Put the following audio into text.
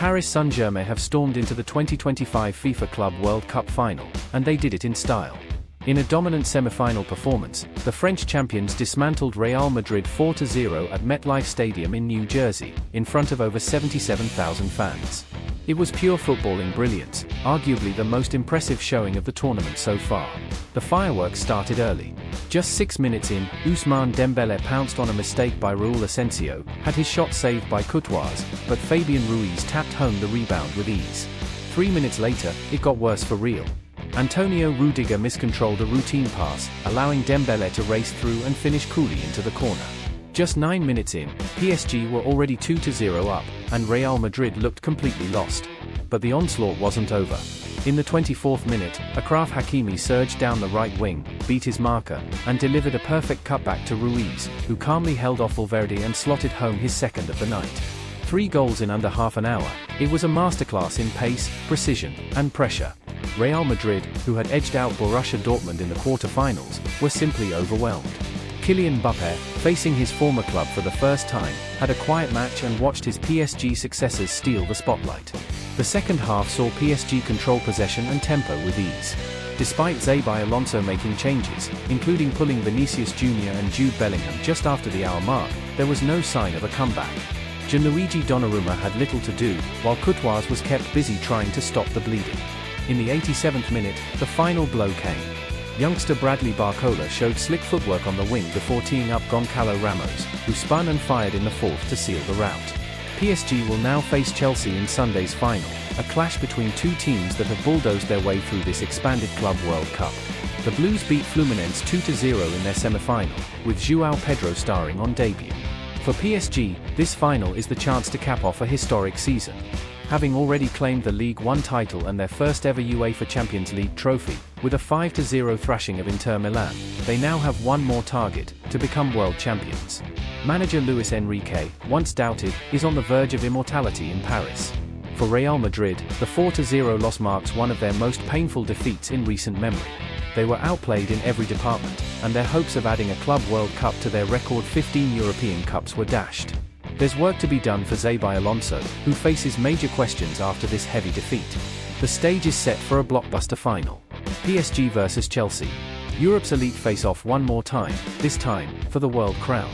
Paris Saint-Germain have stormed into the 2025 FIFA Club World Cup final, and they did it in style. In a dominant semi-final performance, the French champions dismantled Real Madrid 4-0 at MetLife Stadium in New Jersey, in front of over 77,000 fans. It was pure footballing brilliance, arguably the most impressive showing of the tournament so far. The fireworks started early. Just 6 minutes in, Ousmane Dembélé pounced on a mistake by Raúl Asensio, had his shot saved by Courtois, but Fabián Ruiz tapped home the rebound with ease. 3 minutes later, it got worse for Real. Antonio Rudiger miscontrolled a routine pass, allowing Dembélé to race through and finish coolly into the corner. Just 9 minutes in, PSG were already 2-0 up, and Real Madrid looked completely lost. But the onslaught wasn't over. In the 24th minute, Achraf Hakimi surged down the right wing, beat his marker, and delivered a perfect cutback to Ruiz, who calmly held off Valverde and slotted home his second of the night. 3 goals in under half an hour. It was a masterclass in pace, precision, and pressure. Real Madrid, who had edged out Borussia Dortmund in the quarter-finals, were simply overwhelmed. Kylian Mbappé, facing his former club for the first time, had a quiet match and watched his PSG successors steal the spotlight. The second half saw PSG control possession and tempo with ease. Despite Xabi Alonso making changes, including pulling Vinicius Jr. and Jude Bellingham just after the hour mark, there was no sign of a comeback. Gianluigi Donnarumma had little to do, while Courtois was kept busy trying to stop the bleeding. In the 87th minute, the final blow came. Youngster Bradley Barcola showed slick footwork on the wing before teeing up Gonçalo Ramos, who spun and fired in the fourth to seal the rout. PSG will now face Chelsea in Sunday's final, a clash between two teams that have bulldozed their way through this expanded Club World Cup. The Blues beat Fluminense 2-0 in their semi-final, with João Pedro starring on debut. For PSG, this final is the chance to cap off a historic season. Having already claimed the Ligue 1 title and their first ever UEFA Champions League trophy, with a 5-0 thrashing of Inter Milan, they now have one more target, to become world champions. Manager Luis Enrique, once doubted, is on the verge of immortality in Paris. For Real Madrid, the 4-0 loss marks one of their most painful defeats in recent memory. They were outplayed in every department, and their hopes of adding a Club World Cup to their record 15 European Cups were dashed. There's work to be done for Xabi Alonso, who faces major questions after this heavy defeat. The stage is set for a blockbuster final. PSG vs Chelsea. Europe's elite face off one more time, this time, for the world crown.